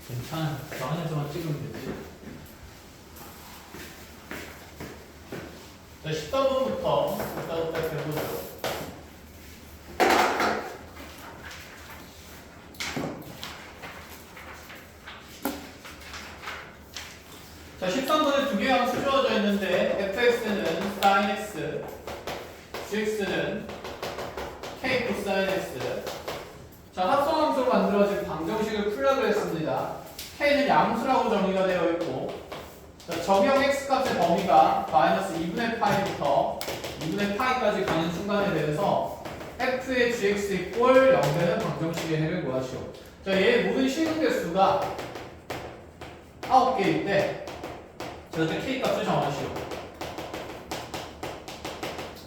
괜찮아. 저 안에서만 찍으면 되지. 자, 10단부터 해보죠. 자, 13번에 두 개의 함수 주어져 있는데 fx는 sin x, gx는 k 코사인 x. 자, 합성함수로 만들어진 방정식을 풀려고 했습니다. k는 양수라고 정의가 되어 있고, 자, 적용 x 값의 범위가 마이너스 2분의 파이부터 2분의 파이까지 가는 순간에 대해서 f의 gx 이꼴 0 되는 방정식의 해를 구하시오. 자, 얘의 모든 실근 개수가 9개일 때 저때 k 값을 정하시오.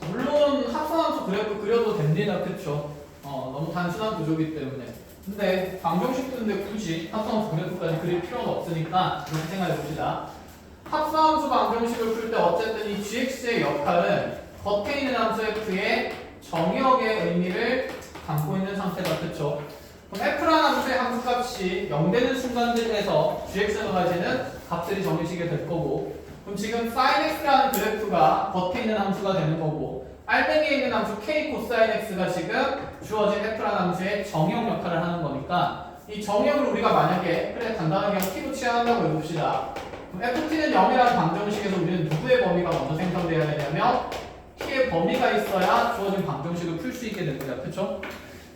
물론 합성함수 그래프 그려도 됩니다. 그쵸? 너무 단순한 구조이기 때문에. 근데 방정식 뜨는데 굳이 합성함수 그래프까지 그릴 필요는 없으니까 그렇게 생각해 봅시다. 합성함수 방정식을 풀 때 어쨌든 이 gx의 역할은 겉에 있는 함수 f의 정의역의 의미를 담고 있는 상태다. 그쵸? 그럼 f라는 함수의 함수값이 0 되는 순간들에서 gx가 가지는 값들이 정해지게 될 거고, 그럼 지금 sin x라는 그래프가 겉에 있는 함수가 되는 거고, 알맹이에 있는 함수 k 코사인 x가 지금 주어진 f라는 함수의 정의역 역할을 하는 거니까 이 정의역을 우리가 만약에 그래 간단하게 그냥 t로 취한다고 해봅시다. 그럼 ft는 0이라는 방정식에서 우리는 누구의 범위가 먼저 생성돼야 되냐면 t의 범위가 있어야 주어진 방정식을 풀 수 있게 됩니다. 그쵸?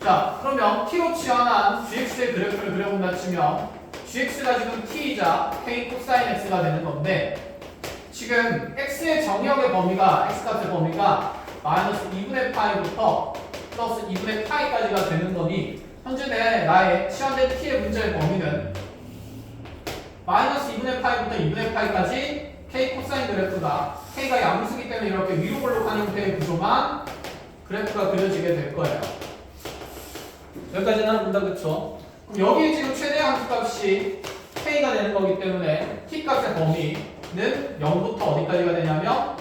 자, 그러면 t로 취한한 gx의 그래프를 그려본다 치면 gx가 지금 t이자 k 코사인 x가 되는 건데, 지금 x의 정의역의 범위가 x값의 범위가 마이너스 2분의 파이부터 플러스 2분의 파이까지가 되는 거니 현재 나의 시한된 t의 문자의 범위는 마이너스 2분의 파이부터 2분의 파이까지 k 코사인 그래프가 k가 양수기 때문에 이렇게 위로 볼록한 형태의 구조만 그래프가 그려지게 될 거예요. 여기까지는 본다. 그쵸? 그럼 여기에 지금 최대 함수값이 k가 되는 거기 때문에 t값의 범위는 0부터 어디까지가 되냐면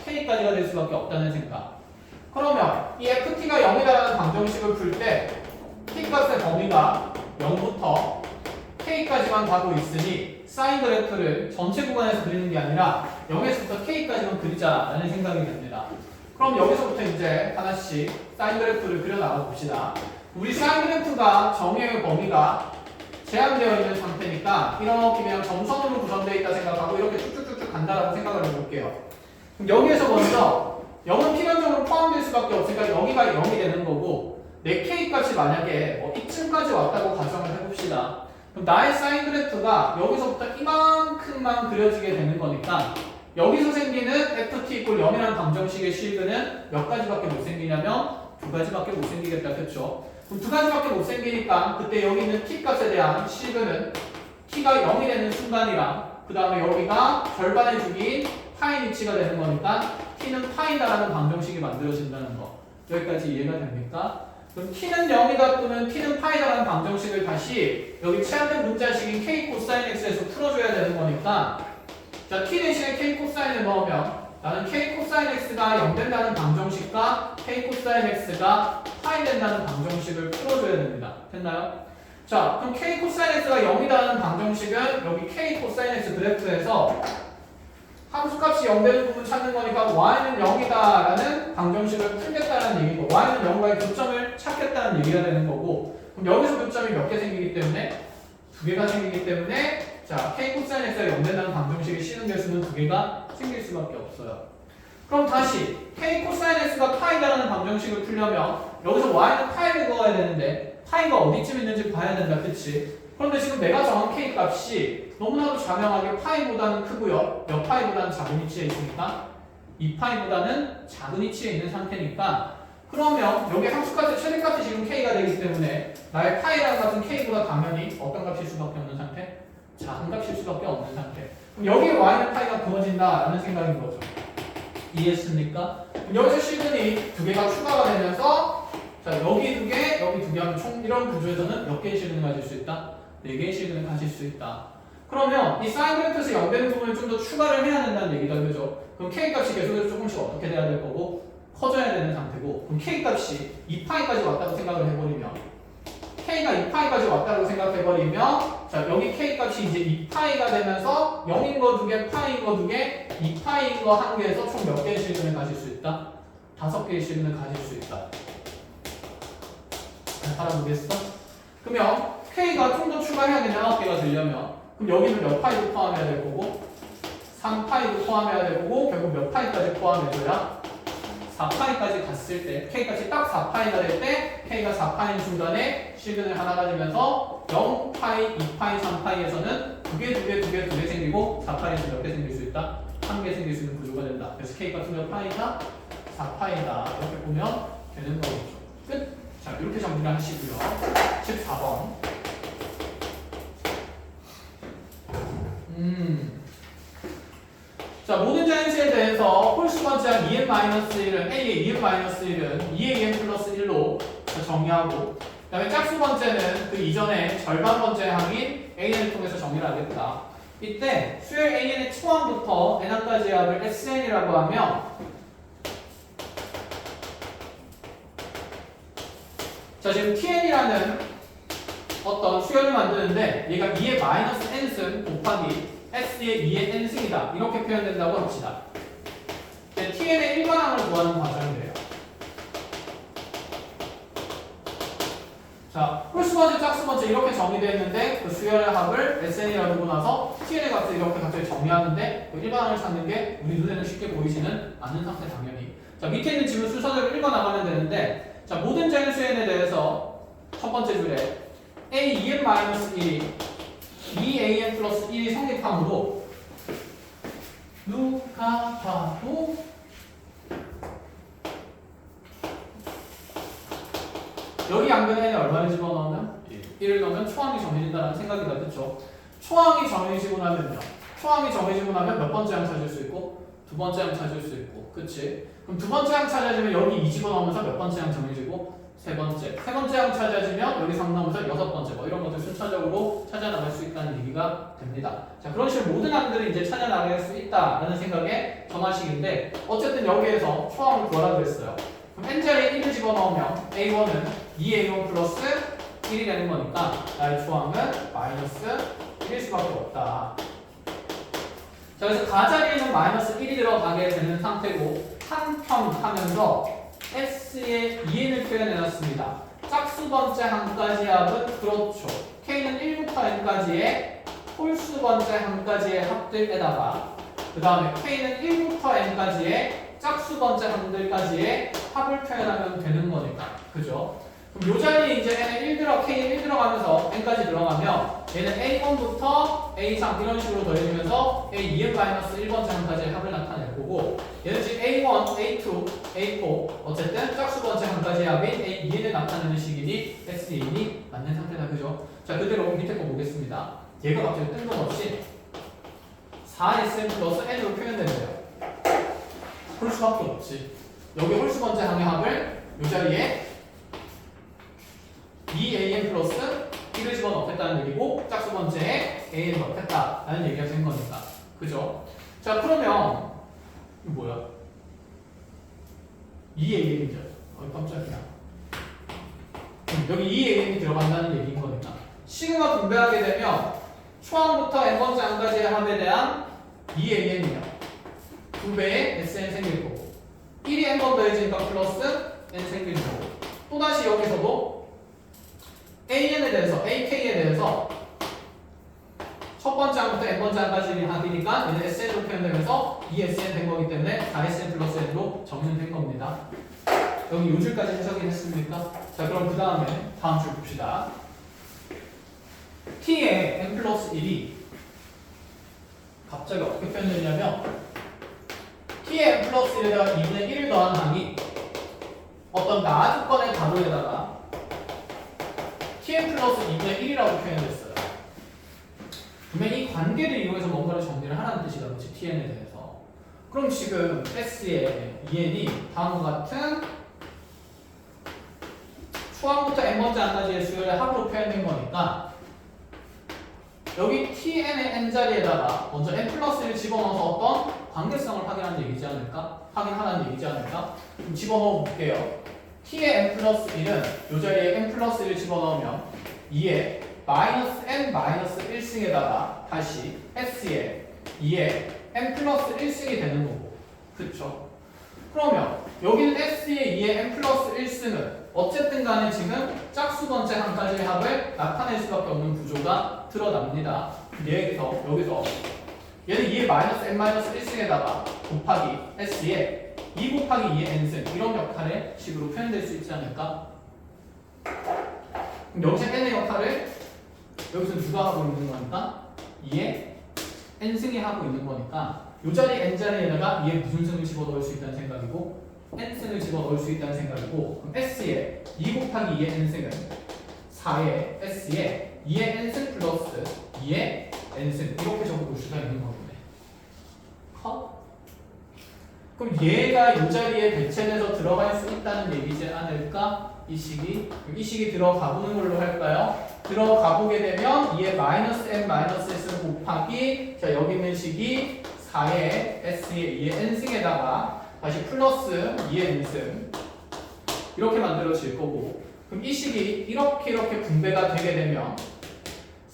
k까지가 될 수밖에 없다는 생각. 그러면 이 ft가 0이라는 방정식을 풀 때 t값의 범위가 0부터 k까지만 가고 있으니 사인 그래프를 전체 구간에서 그리는 게 아니라 0에서부터 k까지만 그리자라는 생각이 됩니다. 그럼 여기서부터 이제 하나씩 사인 그래프를 그려 나가 봅시다. 우리 사인 그래프가 정의의 범위가 제한되어 있는 상태니까 이렇게 그냥 점선으로 구성되어 있다 생각하고 이렇게 쭉쭉쭉쭉 간다라고 생각을 해볼게요. 그럼 여기에서 먼저 0은 필연적으로 포함될 수밖에 없으니까 여기가 0이 되는 거고, 내 k 값이 만약에 이쯤까지 왔다고 가정을 해봅시다. 그럼 나의 사인 그래프가 여기서부터 이만큼만 그려지게 되는 거니까 여기서 생기는 ft 이꼴 0이라는 방정식의 실근은 몇 가지밖에 못 생기냐면 2가지밖에 못 생기겠다. 그쵸? 그럼 2가지밖에 못 생기니까 그때 여기 있는 t 값에 대한 실근은 t가 0이 되는 순간이랑 그 다음에 여기가 절반의 주기인 파이 위치가 되는 거니까 t는 파이다라는 방정식이 만들어진다는 거. 여기까지 이해가 됩니까? 그럼 t는 0이다 또는 t는 파이다라는 방정식을 다시 여기 최하된 문자식인 k 코사인 x에서 풀어줘야 되는 거니까, 자, t 대신에 k 코사인을 넣으면 나는 k 코사인 x가 0 된다는 방정식과 k 코사인 x가 파이 된다는 방정식을 풀어줘야 됩니다. 됐나요? 자, 그럼 k 코사인 x가 0이라는 방정식은 여기 k 코사인 x 그래프에서 함수값이 0 되는 부분 찾는 거니까 y는 0이다라는 방정식을 풀겠다는 얘기고, y는 0과의 교점을 찾겠다는 얘기가 되는 거고, 그럼 여기서 교점이 몇 개 생기기 때문에 2개가 생기기 때문에 자, k 코사인 x가 0 된다는 방정식의 실근 개수는 2개가 생길 수밖에 없어요. 그럼 다시 k 코사인 x가 파이다라는 방정식을 풀려면 여기서 y는 파이를 그어야 되는데 파이가 어디쯤 있는지 봐야 된다. 그치? 그런데 지금 내가 정한 k 값이 너무나도 자명하게 파이보다는 크고요. 몇 파이보다는 작은 위치에 있으니까 2파이보다는 작은 위치에 있는 상태니까, 그러면 여기 함수값의 최대값이 지금 k가 되기 때문에 나의 파이라는 값은 k보다 당연히 어떤 값일 수밖에 없는 상태? 작은 값일 수밖에 없는 상태. 그럼 여기에 y는 파이가 그어진다라는 생각인 거죠. 이해했습니까? 여기서 실근이 2개가 추가가 되면서 자, 여기 2개, 여기 2개 하면 총 이런 구조에서는 몇 개의 실근을 가질 수 있다? 4개의 실근을 가질 수 있다. 그러면 이 사인 그래프에서 0 되는 부분을 좀 더 추가를 해야 된다는 얘기다. 그죠? 그럼 k 값이 계속해서 조금씩 어떻게 돼야 될 거고 커져야 되는 상태고, 그럼 k 값이 2파이까지 왔다고 생각을 해버리면 k가 2파이까지 왔다고 생각해버리면 자, 여기 k 값이 이제 2파이가 되면서 0인 거 2개, 파이인 거 2개, 2파이인 거 1개에서 총 몇 개의 실근을 가질 수 있다? 5개의 실근을 가질 수 있다. 알아보겠어? 그러면 k가 좀 더 추가해야겠네. 9개가 되려면. 그럼 여기는 몇 파이도 포함해야 될 거고 3파이도 포함해야 될 거고 결국 몇 파이까지 포함해줘야 4파이까지 갔을 때 k값이 딱 4파이가 될 때 k가 4파이 중간에 실근을 하나 가지면서 0파이, 2파이, 3파이에서는 2개 생기고 4파이에서 몇 개 생길 수 있다? 1개 생길 수 있는 구조가 된다. 그래서 k값은 몇 파이다? 4파이다. 이렇게 보면 되는 거겠죠. 끝! 자, 이렇게 정리를 하시고요. 14번. 자, 모든 자연수에 대해서 홀수 번째항 2n-1은 a의 2n-1은 2an 플러스 1로 정리하고 그 다음에 짝수 번째는 그 이전에 절반 번째항인 an을 통해서 정리를 하겠다. 이때 수열 an의 초항부터 n항까지의 합을 sn이라고 하면 자, 지금 tn이라는 어떤 수열을 만드는데 얘가 2의 마이너스 n승 곱하기 s의 2의 n승이다. 이렇게 표현된다고 합시다. tn의 일반항을 구하는 과정이래요. 자, 홀수 번째, 짝수 번째 이렇게 정의되어 있는데 그 수열의 합을 sn이라고 두고 나서 tn의 값을 이렇게 갑자기 정리하는데 그 일반항을 찾는 게 우리 눈에는 쉽게 보이지는 않는 상태 당연히. 자, 밑에 있는 지문 순서대로 읽어 나가면 되는데 자, 모든 자연수에 대해서 첫 번째 줄에 a 2n-1이 2an 플러스 1이 성립함으로 누가 봐도 여기 양변에 얼마를 집어넣으면 1을 넣으면 초항이 정해진다는 생각이 다 그쵸? 초항이 정해지고 나면요. 초항이 정해지고 나면 몇 번째 항 찾을 수 있고 두 번째 항 찾을 수 있고 그치? 그럼 두 번째 항 찾아지면 여기 2 집어넣으면서 몇 번째 항 정해지고 세 번째 항 찾아지면 여기 3 넣으면서 6번째 뭐 이런 것들 순차적으로 찾아나갈 수 있다는 얘기가 됩니다. 자, 그런 식으로 모든 항들을 이제 찾아나갈 수 있다라는 생각의 전환식인데 어쨌든 여기에서 초항을 구하라 그랬어요. 그럼 n자리에 1을 집어넣으면 a1은 2a1 플러스 1이 되는 거니까 나의 초항은 마이너스 1일 수밖에 없다. 자, 그래서 가자리에는 마이너스 1이 들어가게 되는 상태고 한편 하면서 S의 2n을 표현해놨습니다. 짝수 번째 항까지의 합은 그렇죠. K는 1부터 n까지의 홀수 번째 항까지의 합들에다가 그 다음에 K는 1부터 n까지의 짝수 번째 항들까지의 합을 표현하면 되는 거니까. 그죠? 그럼 이 자리에 이제 K는 1 들어가면서 n까지 들어가면 얘는 A1부터 A3 이런 식으로 더해지면서 A2n-1번째 항까지의 합을 나타낼 거고 얘는 지금 A1, A2, A4 어쨌든 짝수 번째 항까지의 합인 A2n을 나타내는 식이니 S2n이 맞는 상태다. 그죠? 자, 그대로 밑에 거 보겠습니다. 얘가 갑자기 뜬금없이 4sn 플러스 n으로 표현되네요. 홀수밖에 없지. 여기 홀수 번째 항의 합을 이 자리에 2an 플러스 1을 집어넣겠다는 얘기고 짝수 번째에 a를 넣겠다라는 얘기가 된 거니까. 그죠? 자, 그러면 이거 뭐야? 2an이죠. 깜짝이야. 여기 2an이 들어간다는 얘기인 거니까. 시그마 분배하게 되면 초항부터 n번째 항까지의 합에 대한 2an이요. 2배의 sn 생길 거고 1이 n번 더해지니까 플러스 n 생길 거고 또다시 여기서도 AN에 대해서, AK에 대해서 첫 번째 항부터 n번째 항까지 합이니까 얘는 SN으로 표현되면서 2SN 된 거기 때문에 4SN 플러스 N으로 정리된 겁니다. 여기 요 줄까지 해석이 됐습니까? 자, 그럼 그 다음에 다음 줄 봅시다. T의 n 플러스 1이 갑자기 어떻게 표현되냐면 T의 n 플러스 1에다가 2분의 1을 더한 항이 어떤 나주권의 가로에다가 tn 플러스 2분의 1이라고 표현됐어요. 그러면 이 관계를 이용해서 뭔가를 정리를 하라는 뜻이다. 그렇지? tn에 대해서. 그럼 지금 s의 2n이 다음과 같은 초항부터 n번째 항까지의 수열의 합으로 표현된 거니까 여기 tn의 n자리에다가 먼저 n 플러스 1을 집어넣어서 어떤 관계성을 확인하는 얘기지 않을까? 확인하라는 얘기지 않을까? 그럼 집어넣어 볼게요. t의 n 플러스 1은 이 자리에 n 플러스 1을 집어넣으면 2의 마이너스 n 마이너스 1승에다가 다시 s에 2에 n 플러스 1승이 되는 거고. 그쵸? 그러면 여기는 s에 2에 n 플러스 1승은 어쨌든 간에 지금 짝수 번째 한 가지의 합을 나타낼 수밖에 없는 구조가 드러납니다. 여기서 얘는 2의 마이너스 n 마이너스 1승에다가 곱하기 s에 2 곱하기 2의 n승 이런 역할의 식으로 표현될 수 있지 않을까? 그럼 여기서 n의 역할을 여기서 누가 하고 있는 거니까 2의 n승이 하고 있는 거니까 이 자리 n자리에다가 2의 무슨 승을 집어넣을 수 있다는 생각이고 n승을 집어넣을 수 있다는 생각이고 그럼 s에 2 곱하기 2의 n승은 4의 s에 2의 n승 플러스 2의 n승 이렇게 적어볼 수가 있는 거거든요. 그럼 얘가 이 자리에 배치돼서 들어갈 수 있다는 얘기지 않을까? 이 식이 들어가 보는 걸로 할까요? 들어가 보게 되면 2의 마이너스 n 마이너스 s 곱하기 자 여기 있는 식이 4의 s의 2의 n승에다가 다시 플러스 2의 n승 이렇게 만들어질 거고 그럼 이 식이 이렇게 분배가 되게 되면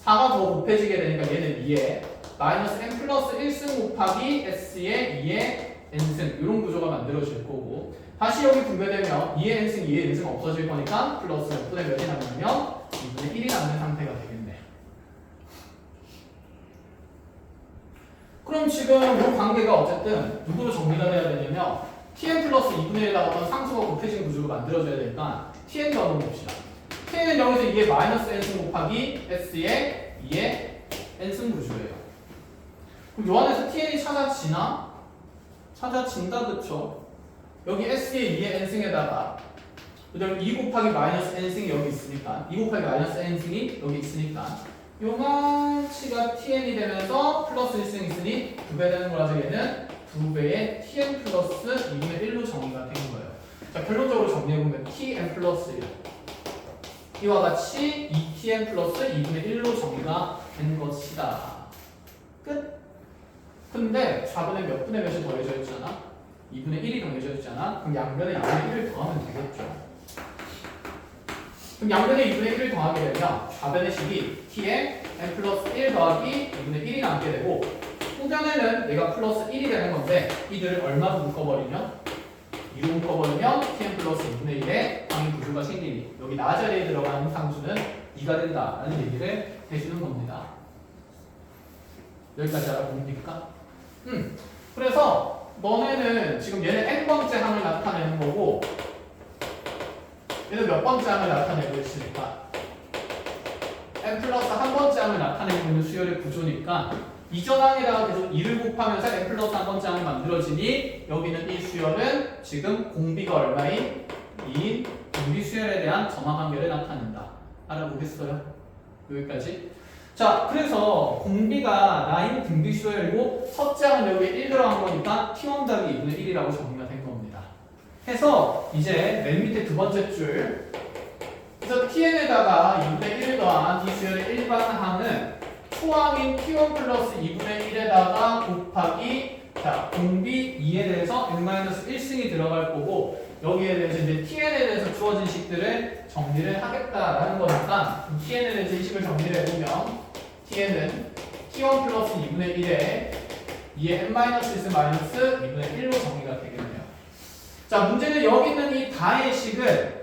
4가 더 곱해지게 되니까 얘는 2의 마이너스 n 플러스 1승 곱하기 s의 2의 n승 이런 구조가 만들어질 거고 다시 여기 분배되면 2의 n승, 2의 n승 없어질 거니까 플러스 몇 분의 몇이 남으면 2분의 1이 남는 상태가 되겠네. 그럼 지금 이 관계가 어쨌든 누구로 정리가 돼야 되냐면 tn 플러스 2분의 1에다가 어떤 상수가 곱해진 구조로 만들어져야 되니까 tn을 넣어봅시다. tn은 여기서 2의 마이너스 n승 곱하기 s의 2의 n승 구조예요. 그럼 요 안에서 tn이 찾아진다 그쵸? 여기 s의 2의 n승에다가 그다음에 2 곱하기 마이너스 n승이 여기 있으니까 2 곱하기 마이너스 n승이 여기 있으니까 요만치가 tn이 되면서 플러스 1승 있으니 2배 되는 거라서 얘는 2배의 tn 플러스 2분의 1로 정의가 된 거예요. 자 결론적으로 정리해보면 tn 플러스 1 이와 같이 2tn 플러스 2분의 1로 정의가 된 것이다. 끝! 근데 4분의 몇 분의 몇이 더해져 있잖아? 2분의 1이 더해져 있잖아? 그럼 양변에 2분의 1을 더하면 되겠죠. 그럼 양변에 2분의 1을 더하게 되면 좌변의 식이 t에 n 플러스 1 더하기 2분의 1이 남게 되고 후변에는 얘가 플러스 1이 되는 건데 이들을 얼마로 묶어버리면 2로 묶어버리면 tn 플러스 2분의 1의 방위 구조가 생기니 여기 나 자리에 들어가는 상수는 2가 된다라는 얘기를 해주는 겁니다. 여기까지 알아봅니까? 그래서 너네는 지금 얘는 n번째 항을 나타내는 거고 얘는 몇 번째 항을 나타내고 있으니까 n 플러스 한 번째 항을 나타내고 있는 수열의 구조니까 이전 항에다가 계속 2를 곱하면서 n 플러스 한 번째 항이 만들어지니 여기는 이 수열은 지금 공비가 얼마인 2인 공비 수열에 대한 점화관계를 나타낸다. 알아보겠어요? 여기까지? 자, 그래서 공비가 나인 등비 수열이고 첫째 항은 여기에 1 들어간 거니까 t1 더하기 2분의 1이라고 정리가 된 겁니다. 해서 이제 맨 밑에 두 번째 줄 그래서 tn에다가 2분의 1을 더한 이 수열의 일반 항은 초항인 t1 플러스 2분의 1에다가 곱하기 자 공비 2에 대해서 n-1승이 들어갈 거고 여기에 대해서 이제 tn에 대해서 주어진 식들을 정리를 하겠다라는 거니까 tn에 대해서 이 식을 정리를 해보면 tn은 t1 플러스 2분의 1에 2의 n-1 마이너스 2분의 1로 정리가 되겠네요. 자 문제는 여기 있는 이 다의 식을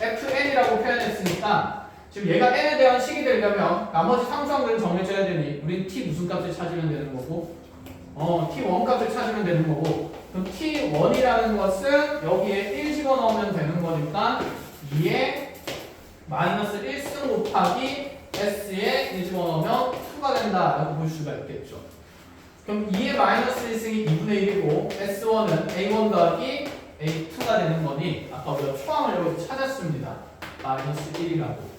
fn이라고 표현했으니까 지금 얘가 n에 대한 식이 되려면 나머지 상수항들을 정해줘야 되니 우린 t 무슨 값을 찾으면 되는 거고 t1 값을 찾으면 되는 거고 그럼 t1이라는 것은 여기에 1 집어넣으면 되는 거니까 2의 마이너스 1승 곱하기 s에 1 집어넣으면 2가 된다라고 볼 수가 있겠죠. 그럼 2의 마이너스 1승이 2분의 1이고 s1은 a1 더하기 a2가 되는 거니 아까 우리가 초항을 여기 찾았습니다. 마이너스 1이라고.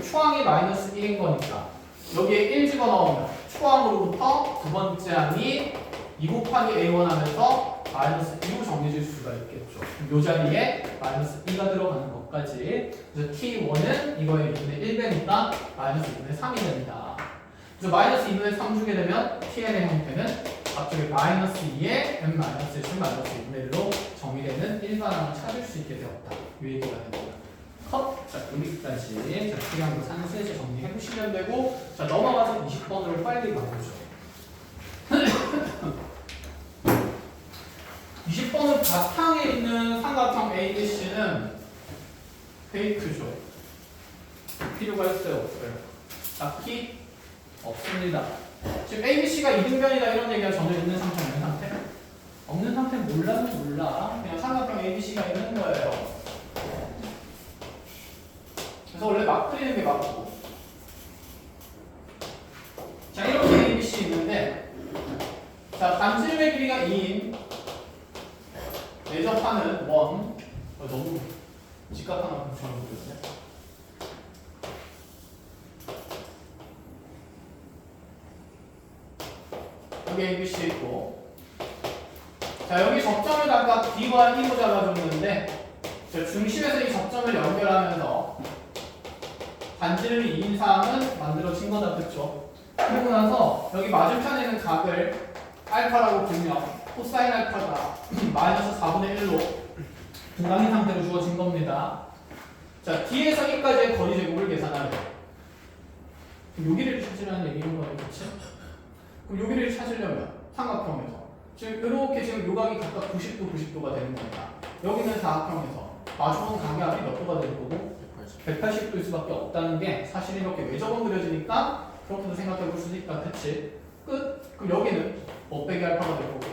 초항이 마이너스 1인 거니까 여기에 1 집어넣으면 초항으로부터 두 번째 항이 2 곱하기 a1 하면서 마이너스 2로 정해질 수가 있겠죠. 이 자리에 마이너스 2가 들어가는 것까지. 그래서 t1은 이거의 2분의 1배니까 마이너스 2분의 3이 됩니다. 그래서 마이너스 2분의 3 주게 되면 tn의 형태는 앞쪽에 마이너스 2에 n 마이너스 1 마이너스 2분의 1로 정의되는 일반항을 찾을 수 있게 되었다. 이 얘기가 됩니다. 컷! 자, 여기까지. 자, 그냥 산수에서 정리해 보시면 되고, 자, 넘어가서 20번으로 빨리 가보죠. 20번은 바탕에 있는 삼각형 ABC는 페이크죠. 필요가 있어요, 없어요? 딱히 없습니다. 지금 ABC가 이등변이다 이런 얘기가 전혀 있는 상태 없는 상태? 없는 상태 몰라는 몰라. 그냥 삼각형 ABC가 있는 거예요. 그래서 원래 막 그리는 게 맞고. 자, 이렇게 ABC 있는데, 자, 반지름의 길이가 2인 내접하는 원. 너무 직각하나 붙여놓으셨네. 여기 ABC 있고, 자, 여기 접점을 아까 B와 E로 잡아줬는데, 자, 중심에서 이 접점을 연결하면서 반지름이 2인 사항은 만들어진 거다, 그쵸? 그리고 나서 여기 맞은편에 있는 각을 알파라고 불면 코사인 알파가 마이너스 4분의 1로 분당인 상태로 주어진 겁니다. 자, D에서 E까지의 거리 제곱을 계산하래요. 그럼 여기를 찾으라는 얘기인 거예요, 그치? 그럼 여기를 찾으려면 삼각형에서 지금 이렇게 지금 요각이 각각 90도, 90도가 되는 겁니다. 여기는 사각형에서 마주보는 각의 몇 도가 될 거고 180도일 수밖에 없다는 게 사실 이렇게 외접은 그려지니까 그렇게도 생각해 볼 수도 있다. 그치? 끝. 그럼 여기는 빼기 알파가 될 거고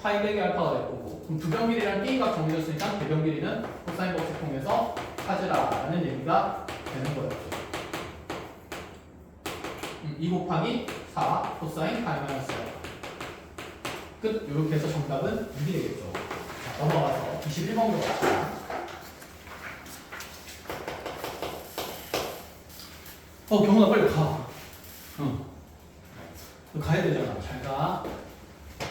파이 빼기 알파가 될 거고 그럼 두변 길이랑 B가 정해졌으니까 대변 길이는 코사인 법칙 통해서 찾으라라는 얘기가 되는 거예요. 2 곱하기 4 코사인 파이 마이너스 끝. 이렇게 해서 정답은 6이 되겠죠. 자, 넘어가서 21번으로 갑시다. 경훈아 빨리 가. 가야 되잖아. 잘 가.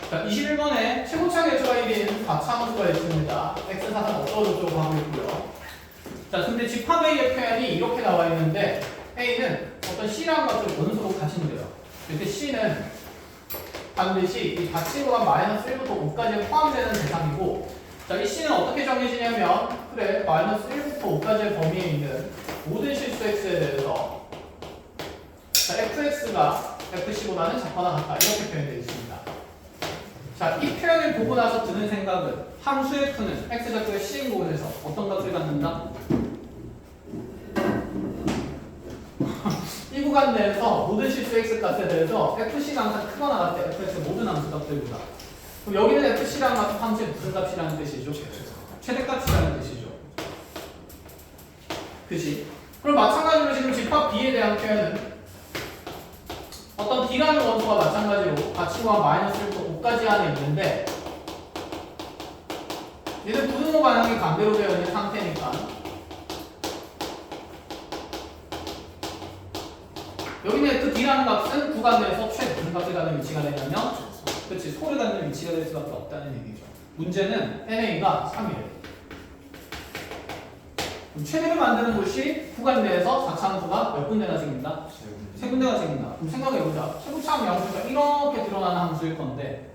자, 21번에 최고차의 개수가 1인 4차함수가 있습니다. x 사상 어쩌고저쩌고 하고 있고요. 자, 근데 집합 A의 표현이 이렇게 나와 있는데 A는 어떤 C라는 것을 원소로 가진대요. 이때 C는 반드시 이 닫힌 구간 마이너스 1부터 5까지 포함되는 대상이고, 자, 이 C는 어떻게 정해지냐면, 그래, 마이너스 1부터 5까지의 범위에 있는 모든 실수 X에 대해서 자, fx가 fc보다는 작거나 같다 이렇게 표현되어 있습니다. 자, 이 표현을 보고 나서 드는 생각은 함수 f는 x좌표의 c인 부분에서 어떤 값을 갖는다? 이 구간 내에서 모든 실수 x 값에 대해서 fc가 항상 크거나 같아. fx의 모든 함수 값들보다. 그럼 여기는 fc라는 값은 함수의 무슨 값이라는 뜻이죠? 최대값이라는 뜻이죠. 그치? 그럼 마찬가지로 지금 집합 B에 대한 표현은 어떤 D라는 원소가 마찬가지로 가치구간 마이너스 1부터 5까지 안에 있는데 얘는 분모 방향이 반대로 되어 있는 상태니까 여기는 그 D라는 값은 구간 내에서 무슨 값을 갖는 위치가 되냐면 그렇지 소를 갖는 위치가 될 수밖에 없다는 얘기죠. 문제는 NA가 3이래요. 최대를 만드는 곳이 구간 내에서 4차함수가 몇 군데나 생긴다? 세 군데가 생긴다. 그럼 생각해보자. 최고차함 양수가 이렇게 드러나는 함수일 건데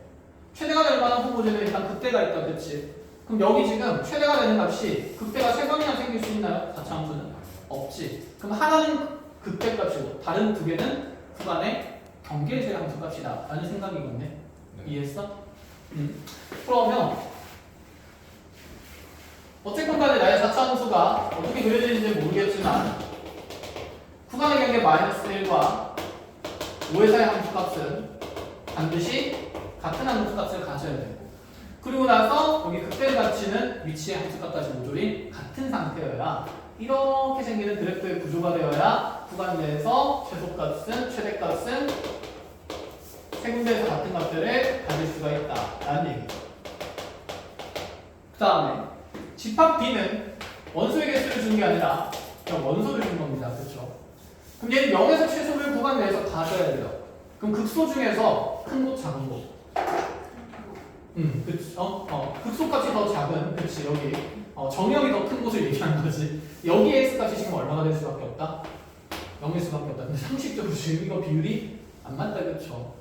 최대가 될 만한 후보지는 일단 극대가 있다. 그치? 그럼 여기 지금 최대가 되는 값이 극대가 3번이나 생길 수 있나요? 4차함수는? 없지. 그럼 하나는 극대 값이고 다른 두 개는 구간의 경계의 함수 값이다 라는 생각이겠네. 네. 이해했어? 그러면 어쨌건 간에 나의 4차함수가 어떻게 그려지는지 모르겠지만 구간의 경계 마이너스 1과 5의 사이 함수값은 반드시 같은 함수값을 가져야 되고 그리고 나서 여기 극대를 갖추는 위치의 함수값까지 모조리 같은 상태여야 이렇게 생기는 그래프의 구조가 되어야 구간 내에서 최소값은 최대값은 세 군데에서 같은 값들을 가질 수가 있다라는 얘기죠. 그 다음에 집합 B는 원소의 개수를 준 게 아니라 그냥 원소를 준 겁니다. 그렇죠? 그럼 얘는 0에서 최소를 구간 내에서 가져야 돼요. 그럼 극소 중에서 큰 곳, 작은 곳. 그쵸? 극소값이 더 작은, 그치, 여기. 정의역이 더 큰 곳을 얘기하는 거지. 여기 x값이 지금 얼마가 될 수밖에 없다? 0일 수밖에 없다. 근데 상식적으로 지금 이거 비율이 안 맞다, 그쵸?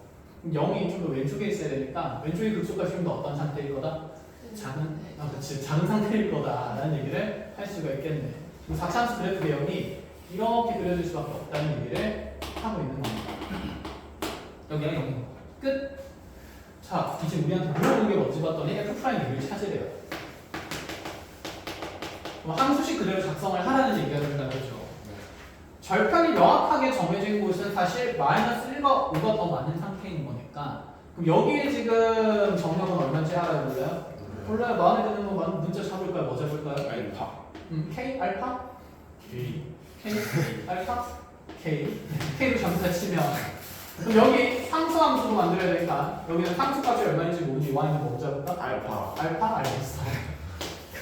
0이 좀 더 왼쪽에 있어야 되니까 왼쪽의 극소값이 좀 더 어떤 상태일 거다? 작은, 그치, 작은 상태일 거다. 라는 얘기를 할 수가 있겠네. 지금 4차함수 그래프 배경이 이렇게 그려질 수밖에 없다는 얘기를 하고 있는 겁니다. 여기가 여기 끝. 자, 이제 우리한테 물어보는 게 뭔지 봤더니 F'의 얘기를 찾으래요. 함수식 그대로 작성을 하라는 얘기가 된다는 거죠. 절편이 명확하게 정해진 곳은 사실 마이너스 1과 5가 더 많은 상태인 거니까 그럼 여기에 지금 정력은 얼마인지 알아볼래요? 몰라요. 마음에 드는 거 문자 잡을까요? 뭐 잡을까요? 알파. K? 알파? K. K? 알파? K? K로 전부 다 치면 그럼 여기 상수함수로 만들어야 되니까 여기는 상수값이 얼마인지 모르니 Y는 뭐 잡을까? 알파. 알파? 알겠어.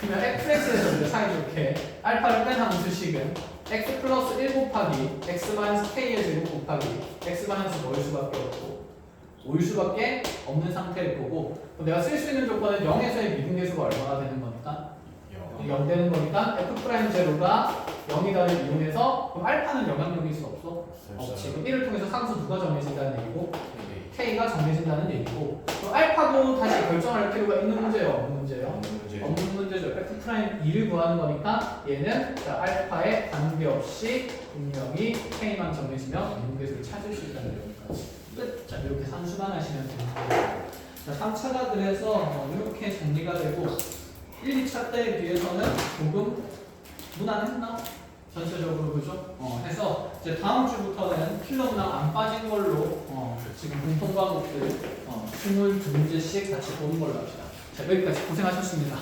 그러면 fx에서 이제 사이좋게 알파를 뺀 함수식은 x 플러스 1 곱하기 x 마이너스 k의 제곱 곱하기 x 마이너스 뭐일 수밖에 없고 5일 수밖에 없는 상태를 보고 그럼 내가 쓸 수 있는 조건은 0에서의 미등계수가 얼마나 되는 거니까 0 되는 거니까 f' 제로가 0이다를 이용해서 그럼 알파는 영향력일 수 없어? 없지. 그럼 1을 통해서 상수 누가 정해진다는 얘기고 k가 정해진다는 얘기고 그럼 알파도 다시 결정할 필요가 있는 문제예요? 없는 문제예요? 없는 문제죠. f'2를 구하는 거니까 얘는 자, 알파에 관계없이 분명히 k만 정해지면 미등계수를 찾을 수 있다는 내용까지 끝. 자, 이렇게 산수만 하시면 됩니다. 자, 3차가 그래서 이렇게 정리가 되고 1, 2차 때에 비해서는 조금 무난했나? 전체적으로 그죠? 해서 이제 다음 주부터는 필러 문항 안 빠진 걸로 지금 공통 과목들 22문제씩 같이 보는 걸로 합시다. 자, 여기까지 고생하셨습니다.